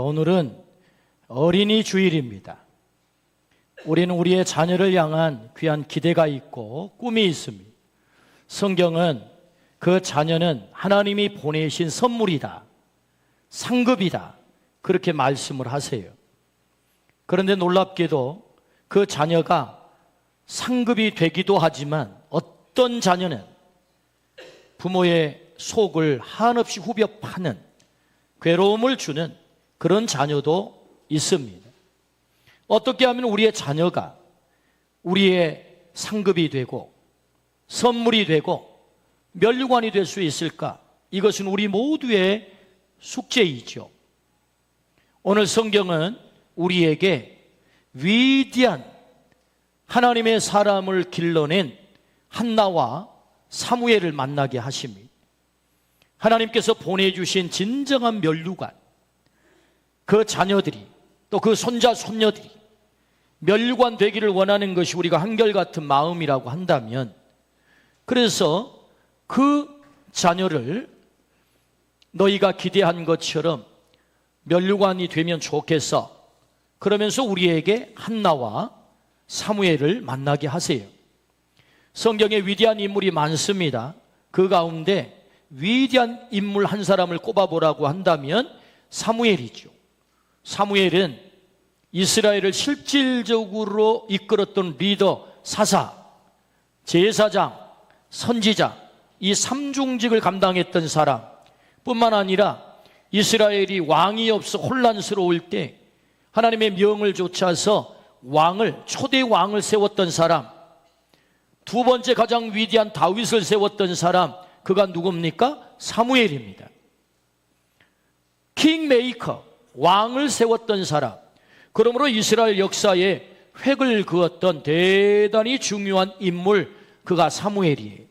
오늘은 어린이 주일입니다. 우리는 우리의 자녀를 향한 귀한 기대가 있고 꿈이 있습니다. 성경은 그 자녀는 하나님이 보내신 선물이다, 상급이다, 그렇게 말씀을 하세요. 그런데 놀랍게도 그 자녀가 상급이 되기도 하지만 어떤 자녀는 부모의 속을 한없이 후벼 파는 괴로움을 주는 그런 자녀도 있습니다. 어떻게 하면 우리의 자녀가 우리의 상급이 되고 선물이 되고 면류관이 될 수 있을까? 이것은 우리 모두의 숙제이죠. 오늘 성경은 우리에게 위대한 하나님의 사람을 길러낸 한나와 사무엘을 만나게 하십니다. 하나님께서 보내주신 진정한 면류관, 그 자녀들이 또 그 손자 손녀들이 면류관 되기를 원하는 것이 우리가 한결같은 마음이라고 한다면, 그래서 그 자녀를 너희가 기대한 것처럼 면류관이 되면 좋겠어, 그러면서 우리에게 한나와 사무엘을 만나게 하세요. 성경에 위대한 인물이 많습니다. 그 가운데 위대한 인물 한 사람을 꼽아보라고 한다면 사무엘이죠. 사무엘은 이스라엘을 실질적으로 이끌었던 리더, 사사, 제사장, 선지자, 이 삼중직을 감당했던 사람 뿐만 아니라 이스라엘이 왕이 없어 혼란스러울 때 하나님의 명을 좇아서 초대 왕을 세웠던 사람, 두 번째 가장 위대한 다윗을 세웠던 사람, 그가 누굽니까? 사무엘입니다. 킹메이커, 왕을 세웠던 사람, 그러므로 이스라엘 역사에 획을 그었던 대단히 중요한 인물, 그가 사무엘이에요.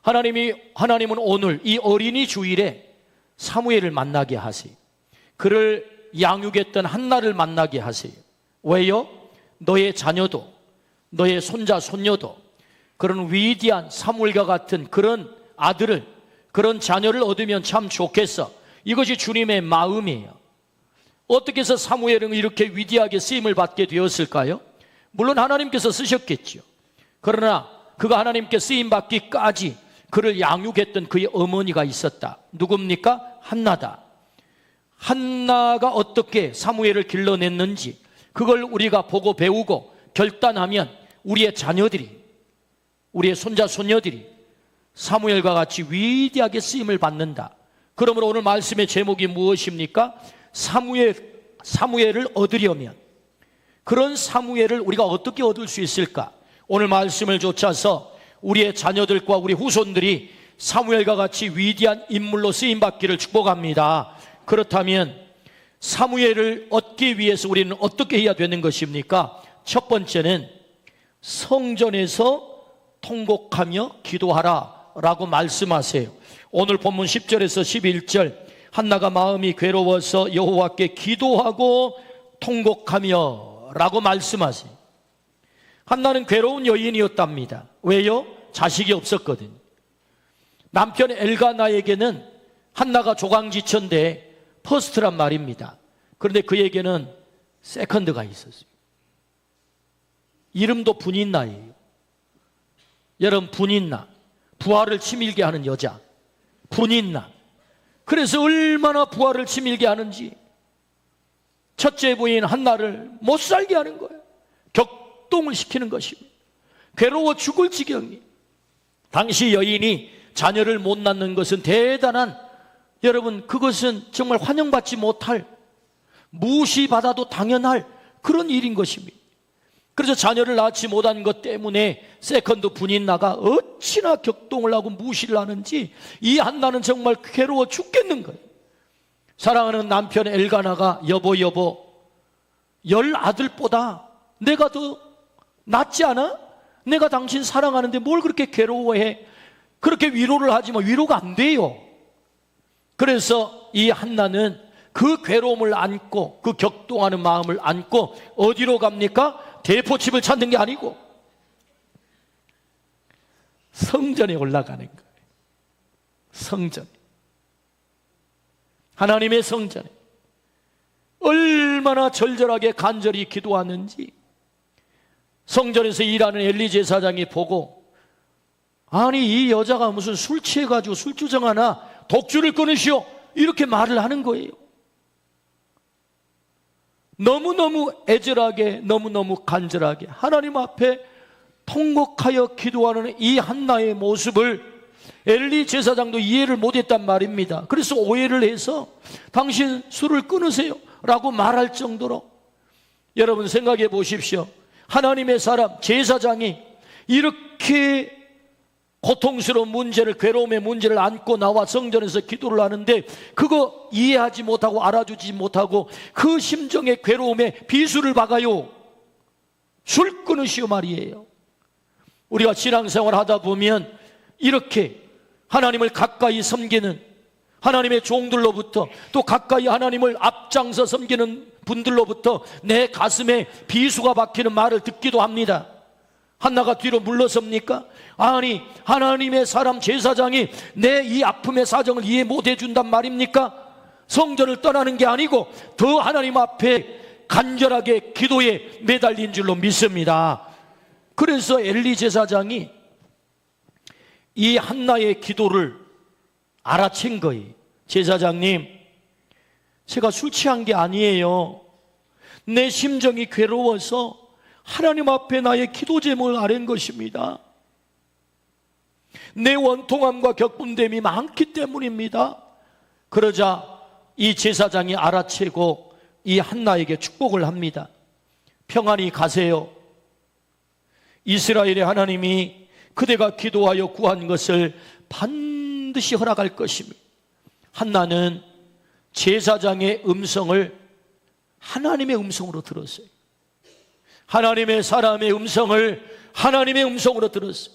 하나님은 오늘 이 어린이 주일에 사무엘을 만나게 하세요. 그를 양육했던 한나를 만나게 하세요. 왜요? 너의 자녀도, 너의 손자 손녀도 그런 위대한 사무엘과 같은 그런 아들을, 그런 자녀를 얻으면 참 좋겠어. 이것이 주님의 마음이에요. 어떻게 해서 사무엘은 이렇게 위대하게 쓰임을 받게 되었을까요? 물론 하나님께서 쓰셨겠죠. 그러나 그가 하나님께 쓰임 받기까지 그를 양육했던 그의 어머니가 있었다. 누굽니까? 한나다. 한나가 어떻게 사무엘을 길러냈는지 그걸 우리가 보고 배우고 결단하면 우리의 자녀들이, 우리의 손자 손녀들이 사무엘과 같이 위대하게 쓰임을 받는다. 그러므로 오늘 말씀의 제목이 무엇입니까? 사무엘을 얻으려면, 그런 사무엘을 우리가 어떻게 얻을 수 있을까? 오늘 말씀을 좇아서 우리의 자녀들과 우리 후손들이 사무엘과 같이 위대한 인물로 쓰임받기를 축복합니다. 그렇다면 사무엘을 얻기 위해서 우리는 어떻게 해야 되는 것입니까? 첫 번째는 성전에서 통곡하며 기도하라 라고 말씀하세요. 오늘 본문 10절에서 11절, 한나가 마음이 괴로워서 여호와께 기도하고 통곡하며 라고 말씀하세요. 한나는 괴로운 여인이었답니다. 왜요? 자식이 없었거든요. 남편 엘가나에게는 한나가 조강지처인데 퍼스트란 말입니다. 그런데 그에게는 세컨드가 있었어요. 이름도 분인나예요. 여러분, 분인나, 부하를 치밀게 하는 여자, 분인나. 그래서 얼마나 부하를 치밀게 하는지 첫째 부인 한나를 못 살게 하는 거예요. 격동을 시키는 것입니다. 괴로워 죽을 지경이. 당시 여인이 자녀를 못 낳는 것은 대단한, 여러분, 그것은 정말 환영받지 못할, 무시받아도 당연할 그런 일인 것입니다. 그래서 자녀를 낳지 못한 것 때문에 세컨드 분인나가 어찌나 격동을 하고 무시를 하는지 이 한나는 정말 괴로워 죽겠는 거예요. 사랑하는 남편 엘가나가 여보 10 아들보다 내가 더 낫지 않아? 내가 당신 사랑하는데 뭘 그렇게 괴로워해? 그렇게 위로를 하지만 위로가 안 돼요. 그래서 이 한나는 그 괴로움을 안고, 그 격동하는 마음을 안고 어디로 갑니까? 대포집을 찾는 게 아니고 성전에 올라가는 거예요. 성전, 하나님의 성전에 얼마나 절절하게 간절히 기도하는지 성전에서 일하는 엘리 제사장이 보고, 아니 이 여자가 무슨 술 취해가지고 술주정 하나 독주를 끊으시오, 이렇게 말을 하는 거예요. 너무너무 애절하게, 너무너무 간절하게 하나님 앞에 통곡하여 기도하는 이 한나의 모습을 엘리 제사장도 이해를 못했단 말입니다. 그래서 오해를 해서 당신 술을 끊으세요 라고 말할 정도로, 여러분 생각해 보십시오. 하나님의 사람 제사장이 이렇게 고통스러운 문제를, 괴로움의 문제를 안고 나와 성전에서 기도를 하는데 그거 이해하지 못하고 알아주지 못하고 그 심정의 괴로움에 비수를 박아요. 술 끊으시오 말이에요. 우리가 신앙생활 하다 보면 이렇게 하나님을 가까이 섬기는 하나님의 종들로부터, 또 가까이 하나님을 앞장서 섬기는 분들로부터 내 가슴에 비수가 박히는 말을 듣기도 합니다. 한나가 뒤로 물러섭니까? 아니 하나님의 사람 제사장이 내 이 아픔의 사정을 이해 못해 준단 말입니까? 성전을 떠나는 게 아니고 더 하나님 앞에 간절하게 기도에 매달린 줄로 믿습니다. 그래서 엘리 제사장이 이 한나의 기도를 알아챈 거예요. 제사장님, 제가 술 취한 게 아니에요. 내 심정이 괴로워서 하나님 앞에 나의 기도 제목을 아뢰는 것입니다. 내 원통함과 격분됨이 많기 때문입니다. 그러자 이 제사장이 알아채고 이 한나에게 축복을 합니다. 평안히 가세요. 이스라엘의 하나님이 그대가 기도하여 구한 것을 반드시 허락할 것입니다. 한나는 제사장의 음성을 하나님의 음성으로 들었어요. 하나님의 사람의 음성을 하나님의 음성으로 들었어요.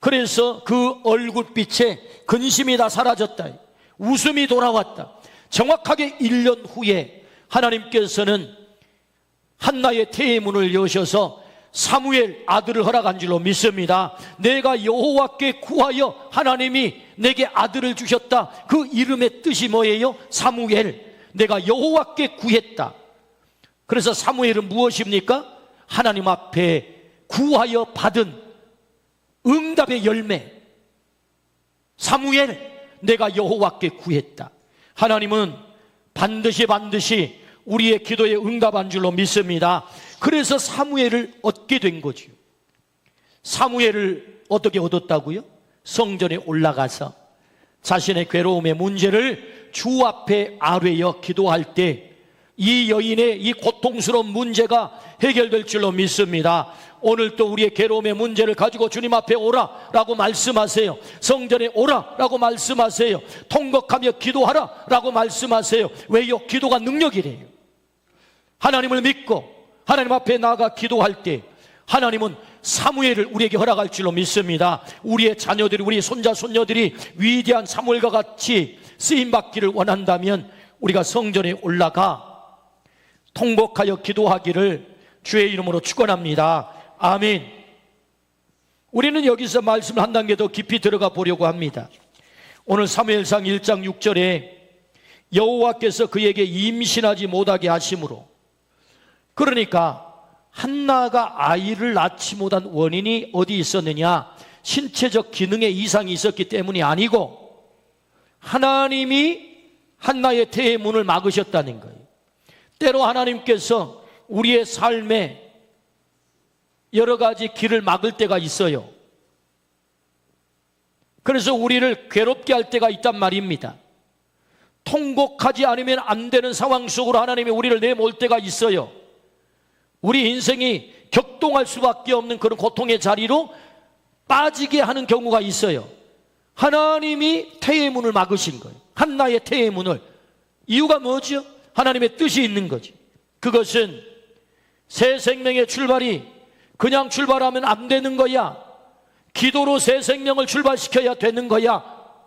그래서 그 얼굴빛에 근심이 다 사라졌다, 웃음이 돌아왔다. 정확하게 1년 후에 하나님께서는 한나의 태의 문을 여셔서 사무엘 아들을 허락한 줄로 믿습니다. 내가 여호와께 구하여 하나님이 내게 아들을 주셨다. 그 이름의 뜻이 뭐예요? 사무엘. 내가 여호와께 구했다. 그래서 사무엘은 무엇입니까? 하나님 앞에 구하여 받은 응답의 열매. 사무엘, 내가 여호와께 구했다. 하나님은 반드시 우리의 기도에 응답한 줄로 믿습니다. 그래서 사무엘을 얻게 된 거죠. 사무엘을 어떻게 얻었다고요? 성전에 올라가서 자신의 괴로움의 문제를 주 앞에 아뢰어 기도할 때 이 여인의 이 고통스러운 문제가 해결될 줄로 믿습니다. 오늘 또 우리의 괴로움의 문제를 가지고 주님 앞에 오라 라고 말씀하세요. 성전에 오라 라고 말씀하세요. 통곡하며 기도하라 라고 말씀하세요. 왜요? 기도가 능력이래요. 하나님을 믿고 하나님 앞에 나아가 기도할 때 하나님은 사무엘을 우리에게 허락할 줄로 믿습니다. 우리의 자녀들이, 우리 손자 손녀들이 위대한 사무엘과 같이 쓰임받기를 원한다면 우리가 성전에 올라가 통곡하여 기도하기를 주의 이름으로 축원합니다. 아멘. 우리는 여기서 말씀을 한 단계 더 깊이 들어가 보려고 합니다. 오늘 사무엘상 1장 6절에 여호와께서 그에게 임신하지 못하게 하심으로, 그러니까 한나가 아이를 낳지 못한 원인이 어디 있었느냐? 신체적 기능에 이상이 있었기 때문이 아니고 하나님이 한나의 태의 문을 막으셨다는 거예요. 때로 하나님께서 우리의 삶에 여러 가지 길을 막을 때가 있어요. 그래서 우리를 괴롭게 할 때가 있단 말입니다. 통곡하지 않으면 안 되는 상황 속으로 하나님이 우리를 내몰 때가 있어요. 우리 인생이 격동할 수밖에 없는 그런 고통의 자리로 빠지게 하는 경우가 있어요. 하나님이 태의 문을 막으신 거예요. 한나의 태의 문을. 이유가 뭐죠? 하나님의 뜻이 있는 거지. 그것은 새 생명의 출발이 그냥 출발하면 안 되는 거야, 기도로 새 생명을 출발시켜야 되는 거야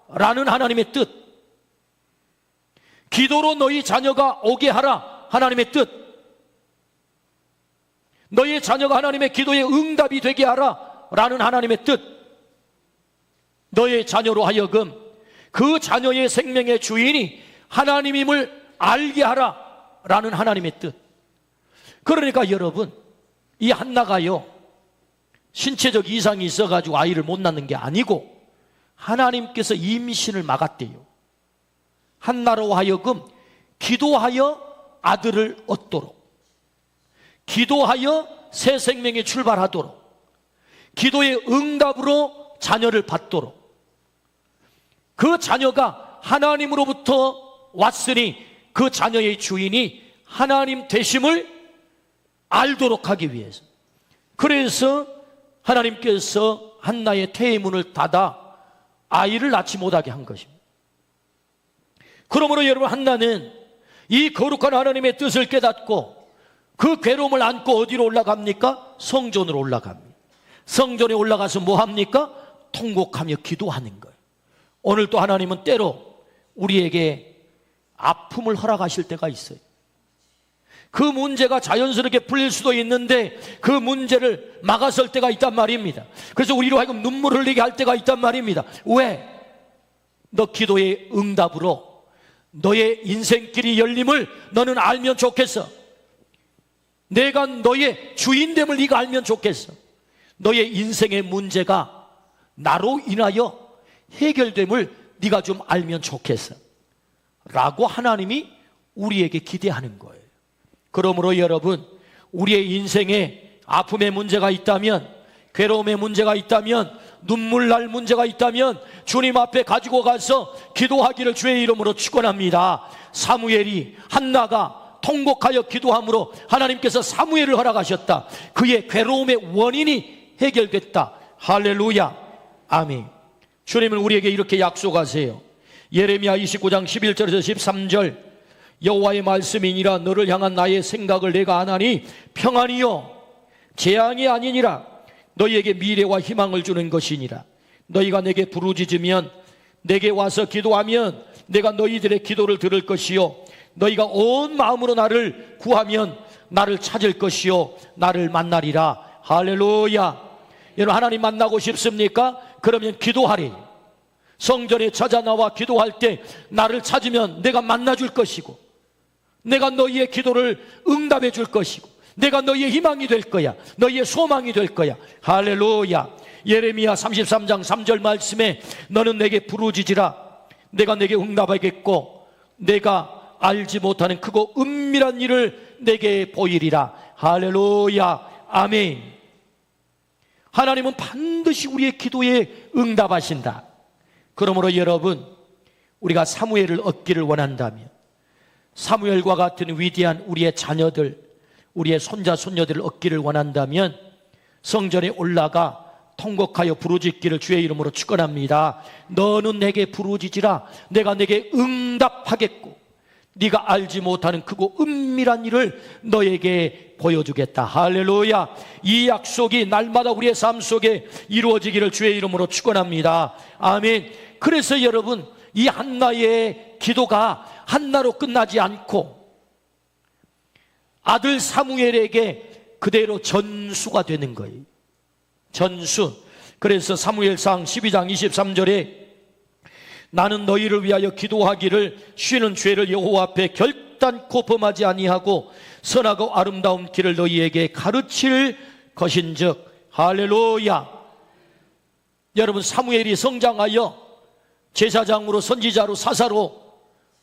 라는 하나님의 뜻. 기도로 너희 자녀가 오게 하라, 하나님의 뜻. 너희 자녀가 하나님의 기도에 응답이 되게 하라 라는 하나님의 뜻. 너의 자녀로 하여금 그 자녀의 생명의 주인이 하나님임을 알게 하라 라는 하나님의 뜻. 그러니까 여러분, 이 한나가요, 신체적 이상이 있어가지고 아이를 못 낳는 게 아니고 하나님께서 임신을 막았대요. 한나로 하여금 기도하여 아들을 얻도록, 기도하여 새 생명에 출발하도록, 기도의 응답으로 자녀를 받도록, 그 자녀가 하나님으로부터 왔으니 그 자녀의 주인이 하나님 되심을 알도록 하기 위해서, 그래서 하나님께서 한나의 태의 문을 닫아 아이를 낳지 못하게 한 것입니다. 그러므로 여러분, 한나는 이 거룩한 하나님의 뜻을 깨닫고 그 괴로움을 안고 어디로 올라갑니까? 성전으로 올라갑니다. 성전에 올라가서 뭐 합니까? 통곡하며 기도하는 거예요. 오늘 또 하나님은 때로 우리에게 아픔을 허락하실 때가 있어요. 그 문제가 자연스럽게 풀릴 수도 있는데 그 문제를 막아설 때가 있단 말입니다. 그래서 우리로 하여금 눈물 흘리게 할 때가 있단 말입니다. 왜? 너 기도의 응답으로 너의 인생길이 열림을 너는 알면 좋겠어. 내가 너의 주인됨을 네가 알면 좋겠어. 너의 인생의 문제가 나로 인하여 해결됨을 네가 좀 알면 좋겠어 라고 하나님이 우리에게 기대하는 거예요. 그러므로 여러분, 우리의 인생에 아픔의 문제가 있다면, 괴로움의 문제가 있다면, 눈물 날 문제가 있다면 주님 앞에 가지고 가서 기도하기를 주의 이름으로 축원합니다. 사무엘이, 한나가 통곡하여 기도함으로 하나님께서 사무엘을 허락하셨다. 그의 괴로움의 원인이 해결됐다. 할렐루야, 아멘. 주님은 우리에게 이렇게 약속하세요. 예레미야 29장 11절에서 13절, 여호와의 말씀이니라. 너를 향한 나의 생각을 내가 아나니 평안이요 재앙이 아니니라. 너희에게 미래와 희망을 주는 것이니라. 너희가 내게 부르짖으면, 내게 와서 기도하면 내가 너희들의 기도를 들을 것이요 너희가 온 마음으로 나를 구하면 나를 찾을 것이요 나를 만나리라. 할렐루야. 여러분, 하나님 만나고 싶습니까? 그러면 기도하리. 성전에 찾아 나와 기도할 때 나를 찾으면 내가 만나줄 것이고, 내가 너희의 기도를 응답해 줄 것이고, 내가 너희의 희망이 될 거야. 너희의 소망이 될 거야. 할렐루야. 예레미야 33장 3절 말씀에 너는 내게 부르짖으라. 내가 내게 응답하겠고 내가 알지 못하는 크고 은밀한 일을 내게 보이리라. 할렐루야, 아멘. 하나님은 반드시 우리의 기도에 응답하신다. 그러므로 여러분, 우리가 사무엘을 얻기를 원한다면, 사무엘과 같은 위대한 우리의 자녀들, 우리의 손자 손녀들을 얻기를 원한다면 성전에 올라가 통곡하여 부르짖기를 주의 이름으로 축원합니다. 너는 내게 부르짖으라. 내가 내게 응답하겠고 네가 알지 못하는 크고 은밀한 일을 너에게 보여주겠다. 할렐루야. 이 약속이 날마다 우리의 삶 속에 이루어지기를 주의 이름으로 축원합니다. 아멘. 그래서 여러분, 이 한나의 기도가 한나로 끝나지 않고 아들 사무엘에게 그대로 전수가 되는 거예요. 전수. 그래서 사무엘상 12장 23절에 나는 너희를 위하여 기도하기를 쉬는 죄를 여호와 앞에 결단코 범하지 아니하고 선하고 아름다운 길을 너희에게 가르칠 것인즉. 할렐루야. 여러분, 사무엘이 성장하여 제사장으로, 선지자로, 사사로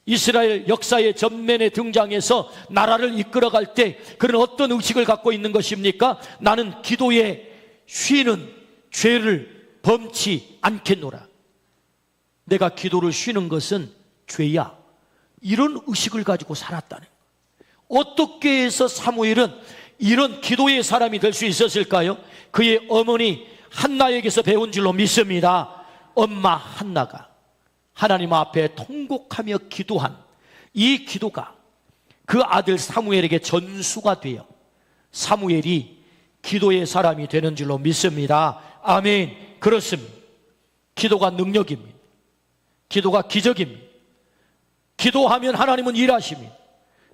이스라엘 역사의 전면에 등장해서 나라를 이끌어갈 때 그는 어떤 의식을 갖고 있는 것입니까? 나는 기도에 쉬는 죄를 범치 않겠노라. 내가 기도를 쉬는 것은 죄야. 이런 의식을 가지고 살았다는 거예요. 어떻게 해서 사무엘은 이런 기도의 사람이 될 수 있었을까요? 그의 어머니 한나에게서 배운 줄로 믿습니다. 엄마 한나가 하나님 앞에 통곡하며 기도한 이 기도가 그 아들 사무엘에게 전수가 되어 사무엘이 기도의 사람이 되는 줄로 믿습니다. 아멘. 그렇습니다. 기도가 능력입니다. 기도가 기적입니다. 기도하면 하나님은 일하십니다.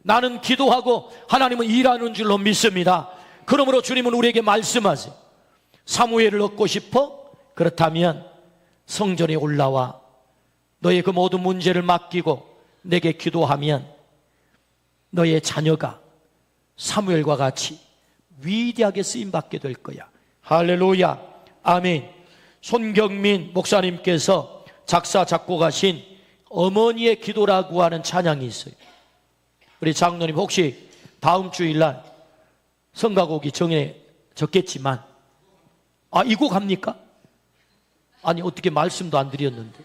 나는 기도하고 하나님은 일하는 줄로 믿습니다. 그러므로 주님은 우리에게 말씀하세요. 사무엘을 얻고 싶어? 그렇다면 성전에 올라와 너의 그 모든 문제를 맡기고 내게 기도하면 너의 자녀가 사무엘과 같이 위대하게 쓰임받게 될 거야. 할렐루야. 아멘. 손경민 목사님께서 작사 작곡하신 어머니의 기도라고 하는 찬양이 있어요. 우리 장로님 혹시 다음 주일날 성가곡이 정해졌겠지만, 이 곡 합니까? 아니, 어떻게 말씀도 안 드렸는데.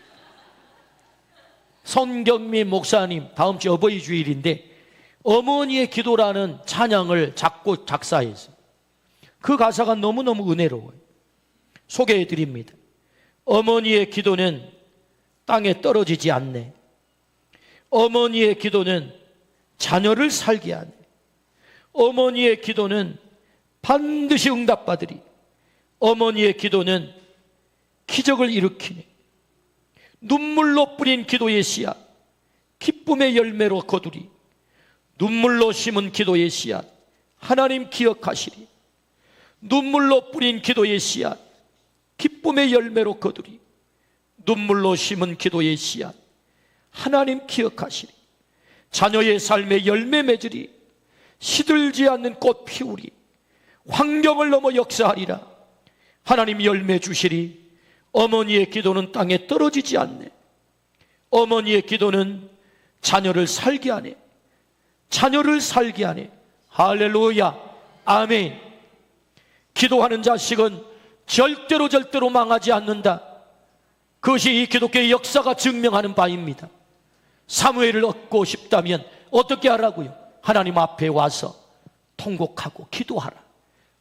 손경민 목사님 다음 주 어버이 주일인데 어머니의 기도라는 찬양을 작곡 작사했어요. 그 가사가 너무너무 은혜로워요. 소개해 드립니다. 어머니의 기도는 땅에 떨어지지 않네. 어머니의 기도는 자녀를 살게 하네. 어머니의 기도는 반드시 응답받으리. 어머니의 기도는 기적을 일으키네. 눈물로 뿌린 기도의 씨앗 기쁨의 열매로 거두리. 눈물로 심은 기도의 씨앗 하나님 기억하시리. 눈물로 뿌린 기도의 씨앗 기쁨의 열매로 거두리. 눈물로 심은 기도의 씨앗 하나님 기억하시리. 자녀의 삶에 열매 맺으리. 시들지 않는 꽃 피우리. 환경을 넘어 역사하리라. 하나님 열매 주시리. 어머니의 기도는 땅에 떨어지지 않네. 어머니의 기도는 자녀를 살게 하네. 자녀를 살게 하네. 할렐루야. 아멘. 기도하는 자식은 절대로 망하지 않는다. 그것이 이 기독교의 역사가 증명하는 바입니다. 사무엘을 얻고 싶다면 어떻게 하라고요? 하나님 앞에 와서 통곡하고 기도하라.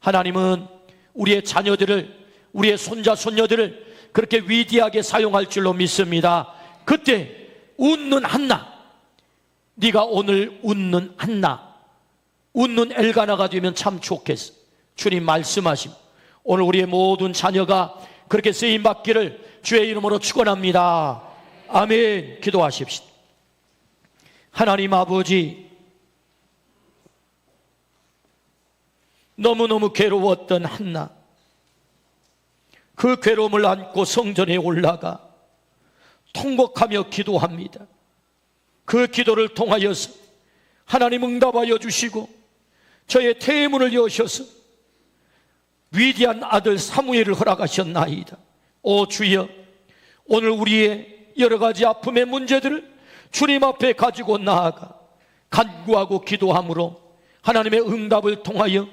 하나님은 우리의 자녀들을, 우리의 손자 손녀들을 그렇게 위대하게 사용할 줄로 믿습니다. 그때 웃는 한나, 네가 오늘 웃는 한나, 웃는 엘가나가 되면 참 좋겠어. 주님 말씀하심. 오늘 우리의 모든 자녀가 그렇게 쓰임받기를 주의 이름으로 축원합니다. 아멘. 기도하십시오. 하나님 아버지, 너무너무 괴로웠던 한나, 그 괴로움을 안고 성전에 올라가 통곡하며 기도합니다. 그 기도를 통하여서 하나님 응답하여 주시고 저의 태문을 여셔서 위대한 아들 사무엘을 허락하셨나이다. 오 주여, 오늘 우리의 여러 가지 아픔의 문제들을 주님 앞에 가지고 나아가 간구하고 기도함으로 하나님의 응답을 통하여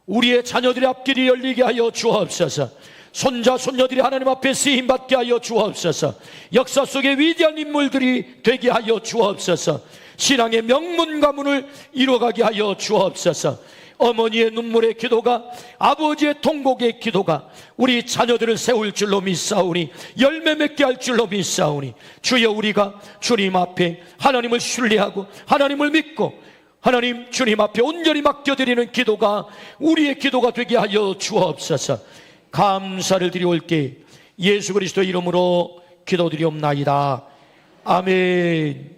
우리의 자녀들의 앞길이 열리게 하여 주옵소서. 손자 손녀들이 하나님 앞에 쓰임받게 하여 주옵소서. 역사 속에 위대한 인물들이 되게 하여 주옵소서. 신앙의 명문 가문을 이루어가게 하여 주옵소서. 어머니의 눈물의 기도가, 아버지의 통곡의 기도가 우리 자녀들을 세울 줄로 믿사오니, 열매 맺게 할 줄로 믿사오니, 주여 우리가 주님 앞에 하나님을 신뢰하고 하나님을 믿고 하나님 주님 앞에 온전히 맡겨드리는 기도가 우리의 기도가 되게 하여 주옵소서. 감사를 드리올게 예수 그리스도 이름으로 기도드리옵나이다. 아멘.